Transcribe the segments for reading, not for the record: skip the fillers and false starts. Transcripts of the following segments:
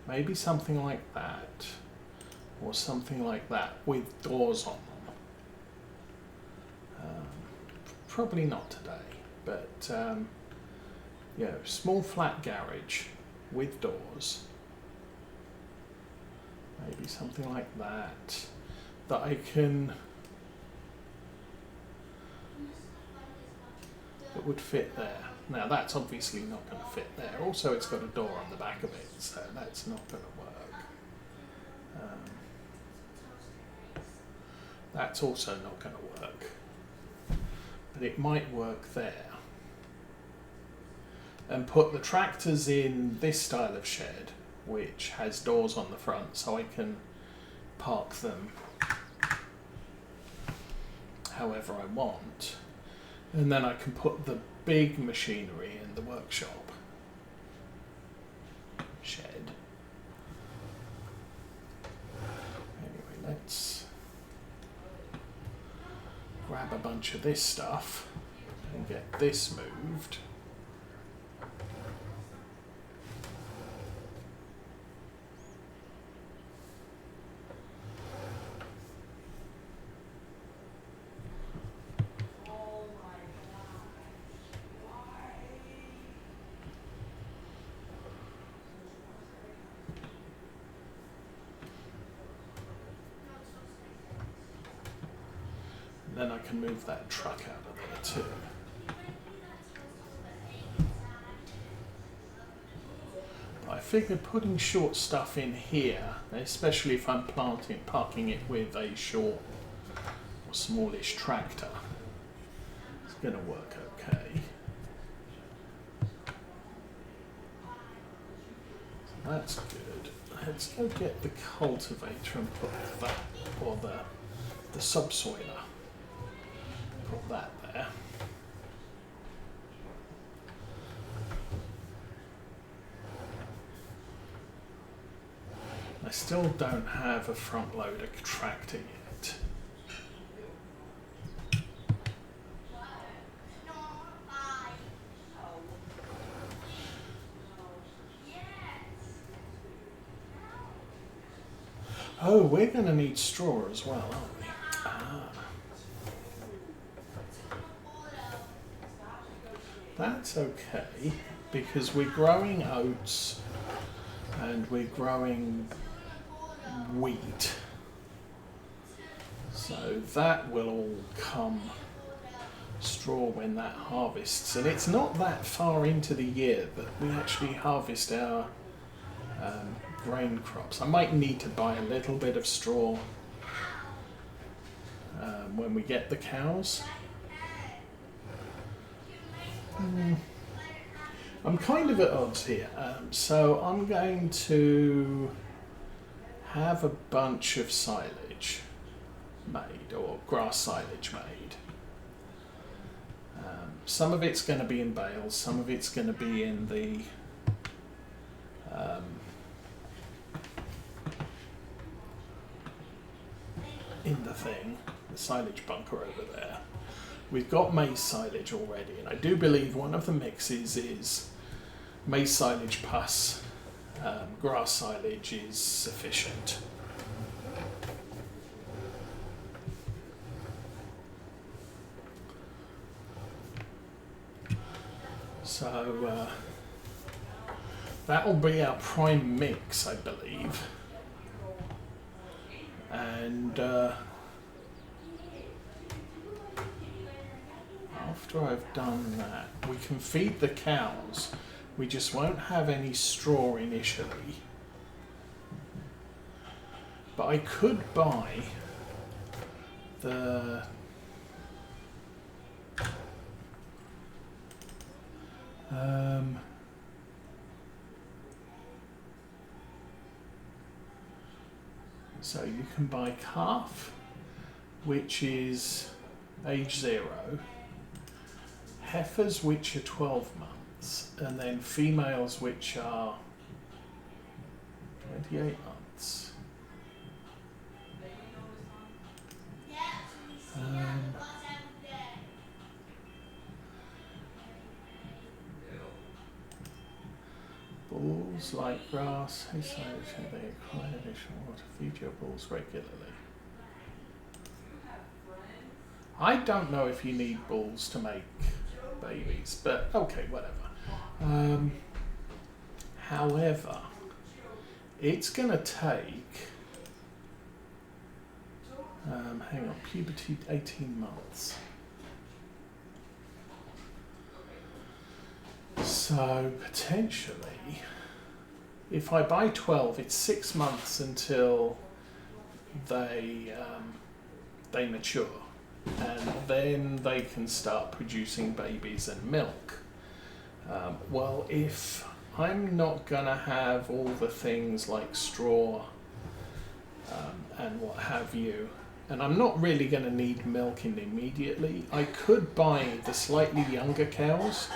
Maybe something like that, or something like that with doors on them. Probably not today, but yeah, small flat garage with doors. Maybe something like that I can, that would fit there. Now that's obviously not going to fit there. Also, it's got a door on the back of it, so that's not going to work. That's also not going to work. But it might work there. And put the tractors in this style of shed, which has doors on the front, so I can park them however I want. And then I can put the big machinery in the workshop shed. Anyway, let's grab a bunch of this stuff and get this moved. Then I can move that truck out of there too. I figured putting short stuff in here, especially if I'm parking it with a short or smallish tractor, it's going to work okay. So that's good. Let's go get the cultivator and put that, or the subsoiler. Put that there. I still don't have a front loader tractor yet. Oh, we're going to need straw as well, aren't we? That's okay, because we're growing oats and we're growing wheat. So that will all come straw when that harvests. And it's not that far into the year that we actually harvest our grain crops. I might need to buy a little bit of straw when we get the cows. I'm kind of at odds here, so I'm going to have a bunch of silage made, or grass silage made. Some of it's going to be in bales, some of it's going to be in the silage bunker over there. We've got maize silage already, and I do believe one of the mixes is maize silage plus grass silage is sufficient. So that'll be our prime mix, I believe. And after I've done that, we can feed the cows. We just won't have any straw initially. But I could buy the so you can buy calf, which is age 0, heifers which are 12 months, and then females which are 28 months. Bulls like like grass, they require additional water. Feed your bulls regularly. I don't know if you need bulls to make babies, but okay, whatever. However, it's going to take, hang on, puberty 18 months. So potentially, if I buy 12, it's 6 months until they mature, and then they can start producing babies and milk. Well, if I'm not gonna have all the things like straw and what have you, and I'm not really gonna need milking immediately, I could buy the slightly younger cows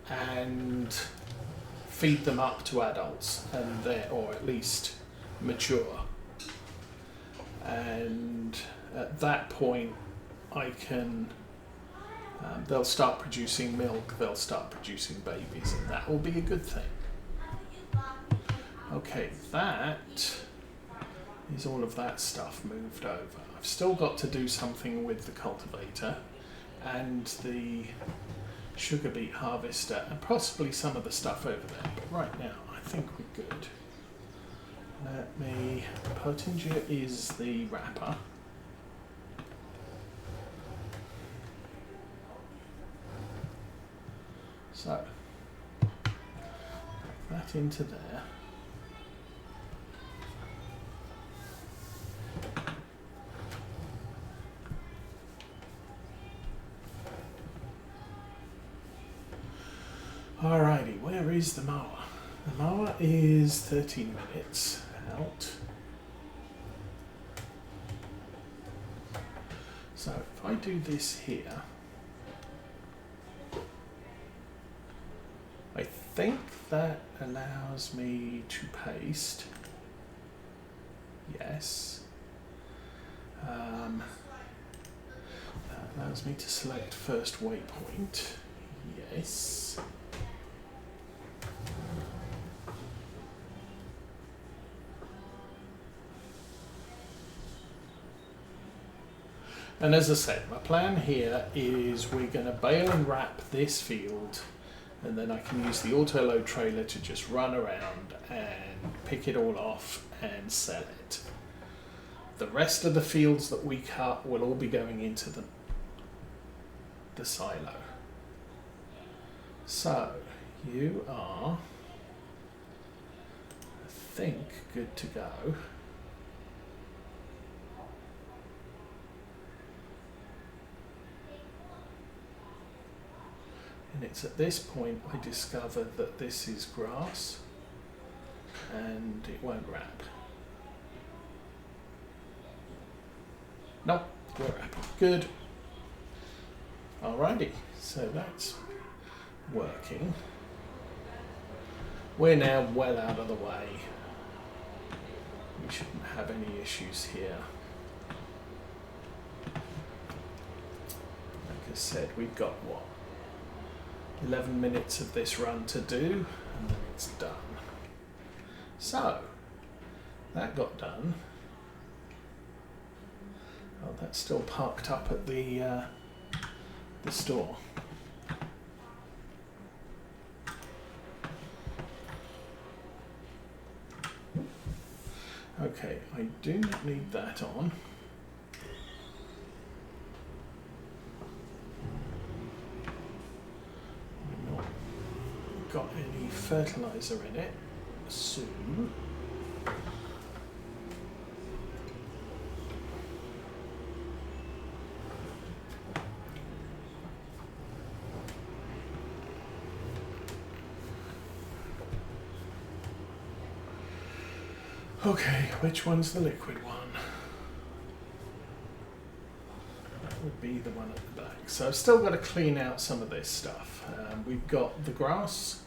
and feed them up to adults, and or at least mature. And at that point, I can. They'll start producing milk. They'll start producing babies, and that will be a good thing. Okay, that is all of that stuff moved over. I've still got to do something with the cultivator and the sugar beet harvester and possibly some of the stuff over there, but right now I think we're good. Let me, Pottinger is the wrapper. So, pack that into there. Alrighty, where is the mower? The mower is 13 minutes out. So if I do this here, I think that allows me to paste. Yes. That allows me to select first waypoint. Yes. And as I said, my plan here is we're going to bale and wrap this field, and then I can use the auto-load trailer to just run around and pick it all off and sell it. The rest of the fields that we cut will all be going into the silo. So, you are, I think, good to go. And it's at this point I discovered that this is grass and it won't wrap. Nope, we're wrapping. Good. Alrighty, so that's working. We're now well out of the way. We shouldn't have any issues here. Like I said, we've got what? 11 minutes of this run to do, and then it's done. So, that got done. Oh, that's still parked up at the store. Okay, I do not need that on. Got any fertilizer in it, so okay, which one's the liquid one? That would be the one at the back. So I've still got to clean out some of this stuff. We've got the grass,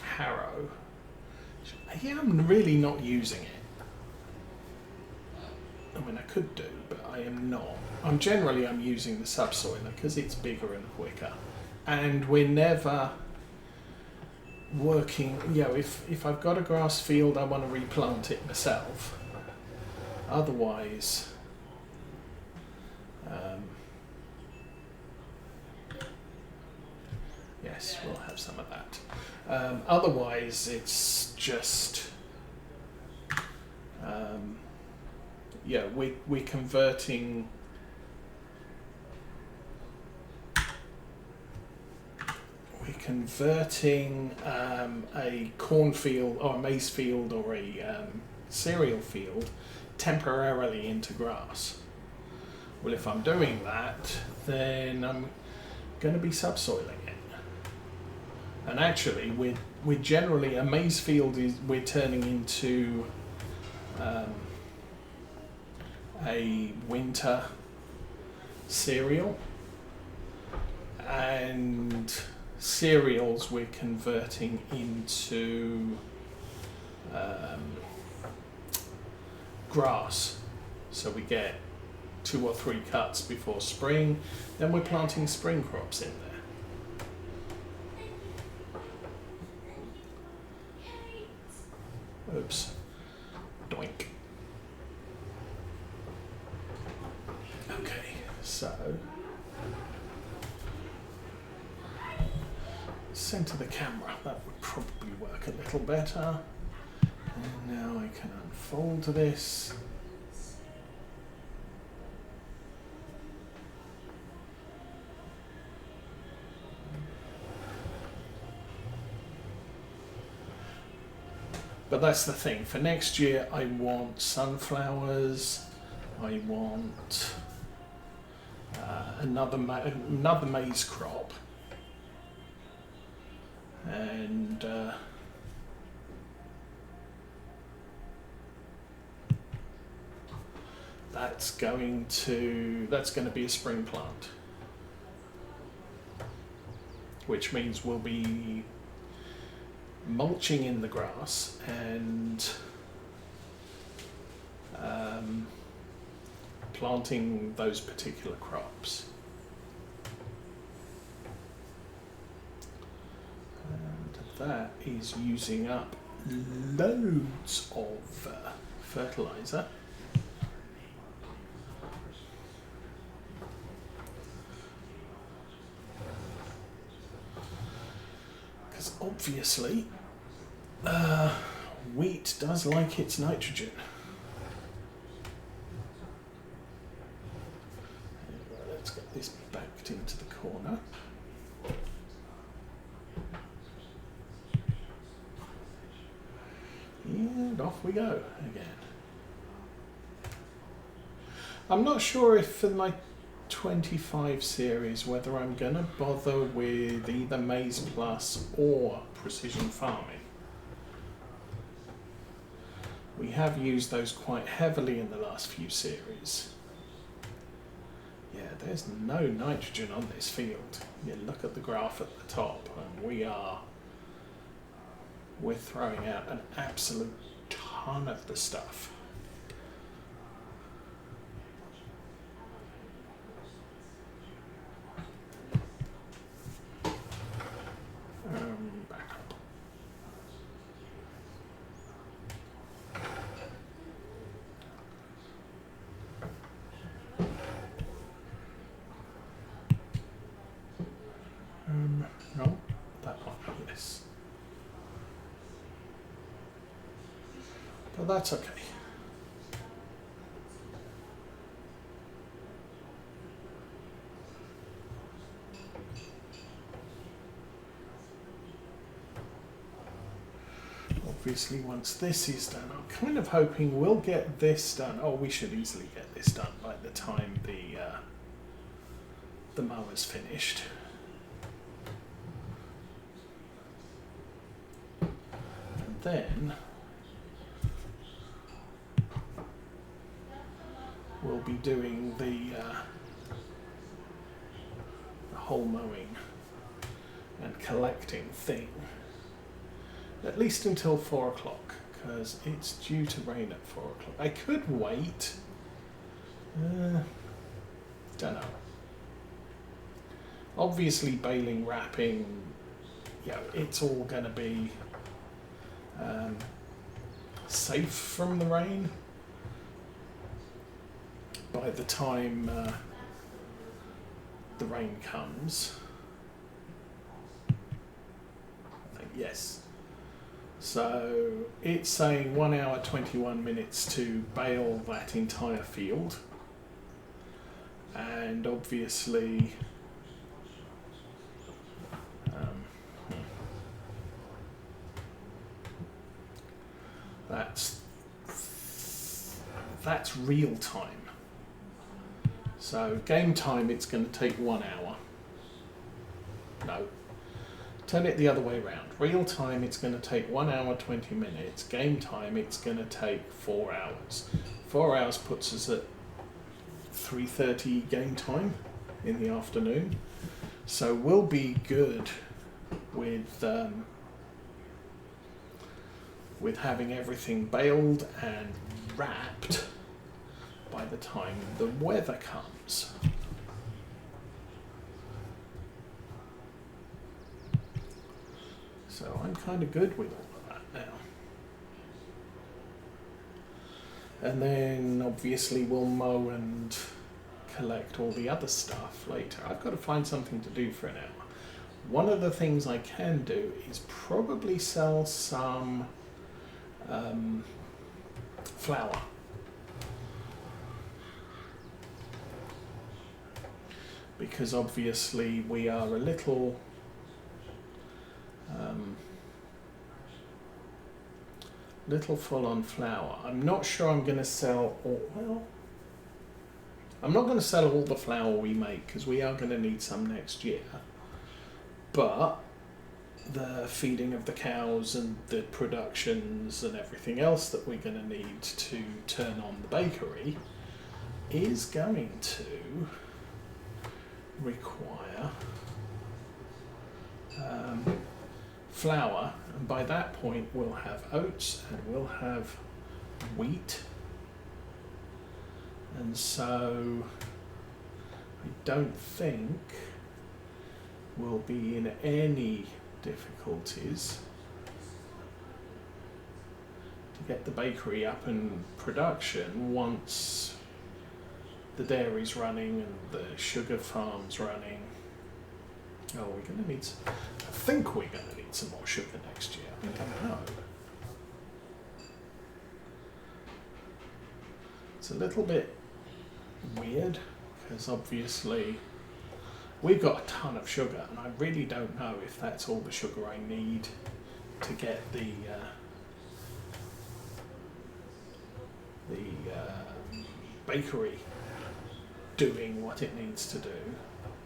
harrow. Yeah, I'm really not using it. I mean, I could do, but I am not. I'm using the subsoiler because it's bigger and quicker. And we're never working, you know, if I've got a grass field, I want to replant it myself. Otherwise, yes, we'll have some of that. Otherwise, it's just, yeah, we're converting. We're converting a cornfield or a maize field or a cereal field temporarily into grass. Well, if I'm doing that, then I'm going to be subsoiling it. And actually, we're generally, a maize field we're turning into a winter cereal, and cereals we're converting into grass. So we get 2 or 3 cuts before spring, then we're planting spring crops in there. Oops. Doink. Okay, so center the camera, that would probably work a little better. And now I can unfold this. But that's the thing, for next year I want sunflowers, I want another maize crop, and that's going to be a spring plant, which means we'll be mulching in the grass and planting those particular crops. And that is using up loads of fertilizer. Because obviously wheat does like its nitrogen. Let's get this backed into the corner. And off we go again. I'm not sure if for my 25 series whether I'm going to bother with either Maize Plus or Precision Farming. We have used those quite heavily in the last few series. Yeah, there's no nitrogen on this field. You look at the graph at the top and we're throwing out an absolute ton of the stuff. Back up. No, that one, yes. But that's okay. Obviously, once this is done, I'm kind of hoping we'll get this done. Oh, we should easily get this done by the time the mower's finished. And then we'll be doing the whole mowing and collecting thing. At least until 4 o'clock, because it's due to rain at 4 o'clock. I could wait. Don't know. Obviously, baling, wrapping, you know, it's all going to be safe from the rain by the time the rain comes. I think yes. So it's saying 1 hour 21 minutes to bale that entire field, and obviously that's real time. So game time, it's going to take 1 hour. No, turn it the other way around. Real time, it's going to take 1 hour 20 minutes. Game time, it's going to take 4 hours. 4 hours puts us at 3:30 game time in the afternoon. So we'll be good with having everything baled and wrapped by the time the weather comes. So I'm kind of good with all of that now. And then obviously we'll mow and collect all the other stuff later. I've got to find something to do for an hour. One of the things I can do is probably sell some flour. Because obviously we are a little full on flour. I'm not sure I'm going to sell all, well, I'm not going to sell all the flour we make because we are going to need some next year. But the feeding of the cows and the productions and everything else that we're going to need to turn on the bakery is going to require flour, and by that point we'll have oats and we'll have wheat, and so I don't think we'll be in any difficulties to get the bakery up in production once the dairy's running and the sugar farm's running. Oh, we're going to need some, I think we're going to need some more sugar next year. I don't know. It's a little bit weird because obviously we've got a ton of sugar and I really don't know if that's all the sugar I need to get the bakery doing what it needs to do.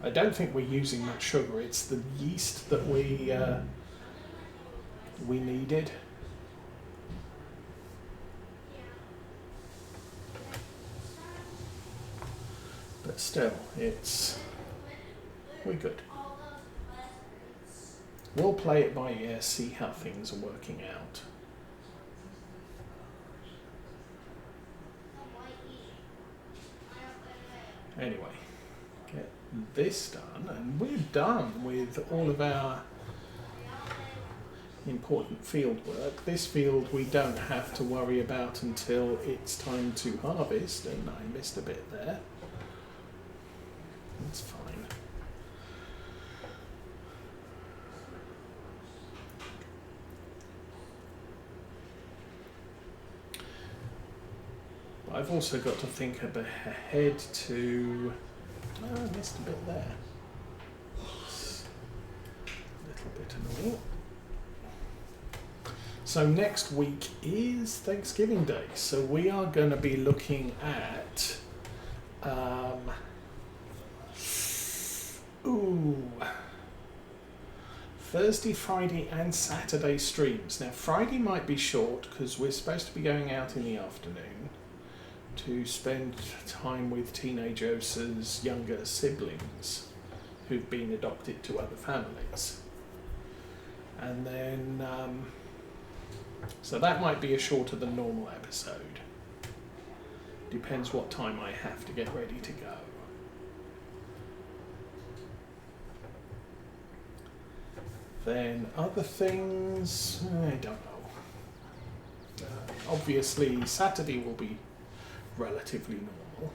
I don't think we're using much sugar. It's the yeast that we needed. But still, we're good. We'll play it by ear, see how things are working out. Anyway, get this done, and we're done with all of our important field work. This field we don't have to worry about until it's time to harvest, and I missed a bit there. That's fine. I've also got to think ahead to... Oh, I missed a bit there. It's a little bit annoying. So next week is Thanksgiving Day. So we are going to be looking at... Thursday, Friday and Saturday streams. Now Friday might be short because we're supposed to be going out in the afternoon to spend time with teenage Osa's younger siblings who've been adopted to other families. And then, so that might be a shorter than normal episode. Depends what time I have to get ready to go. Then other things, I don't know. Obviously, Saturday will be relatively normal.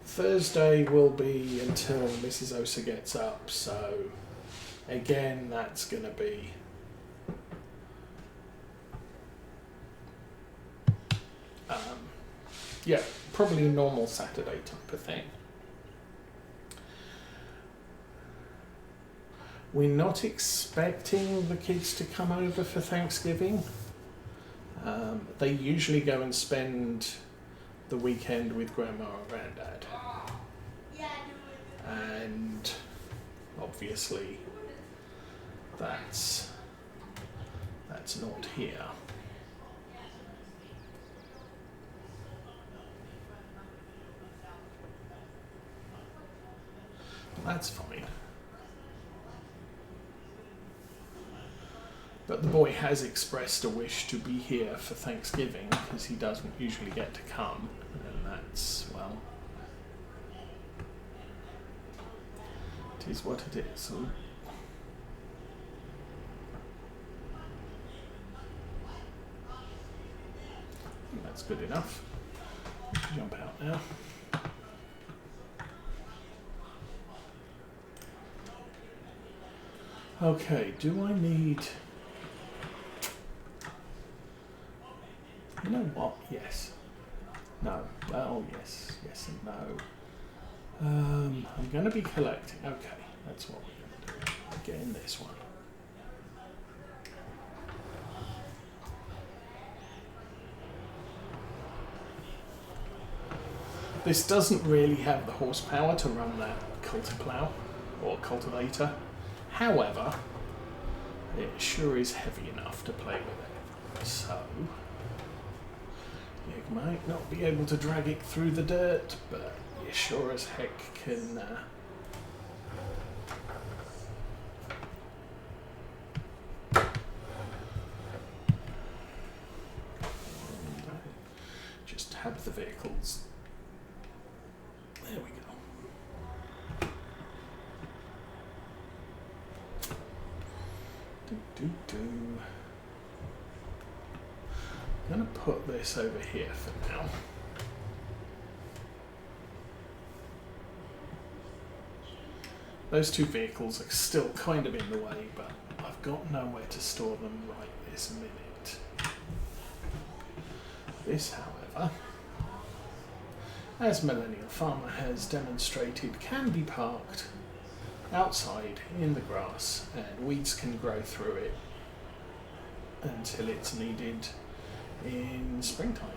Thursday will be until Mrs. Osa gets up, so again, that's going to be yeah, probably normal Saturday type of thing. We're not expecting the kids to come over for Thanksgiving. They usually go and spend the weekend with Grandma and Granddad. And obviously that's not here. That's fine. But the boy has expressed a wish to be here for Thanksgiving because he doesn't usually get to come, and that's, well, it is what it is. So that's good enough. Jump out now. Okay, do I need... You know what? Yes. No. Well, yes. Yes and no. I'm going to be collecting. Okay, that's what we're going to do. Get in this one. This doesn't really have the horsepower to run that cultiplow or cultivator. However, it sure is heavy enough to play with it. So, you might not be able to drag it through the dirt, but you sure as heck can just have the vehicles. There we go. I'm going to put this over here for now. Those two vehicles are still kind of in the way, but I've got nowhere to store them right this minute. This, however, as Millennial Farmer has demonstrated, can be parked outside in the grass, and weeds can grow through it until it's needed in springtime.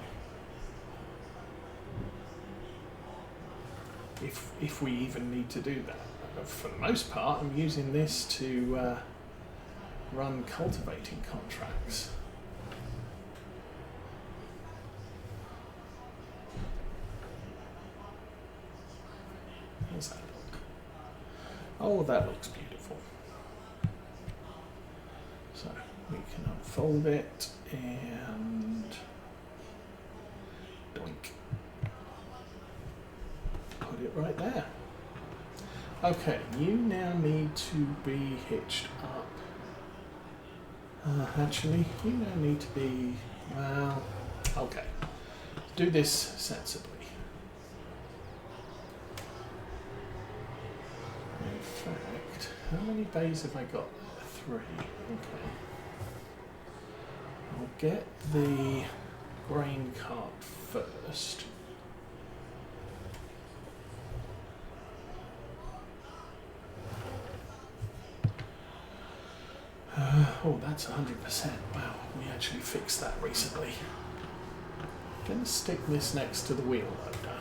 If we even need to do that. For the most part, I'm using this to run cultivating contracts. How's that look? Oh, that looks beautiful. So we can unfold it and doink. Put it right there. Okay, you now need to be hitched up. Actually, you now need to be, well, okay. Do this sensibly. In fact, how many bays have I got? 3. Okay. I'll get the grain cart first. Oh, that's 100%. Wow, we actually fixed that recently. I'm going to stick this next to the wheel loader.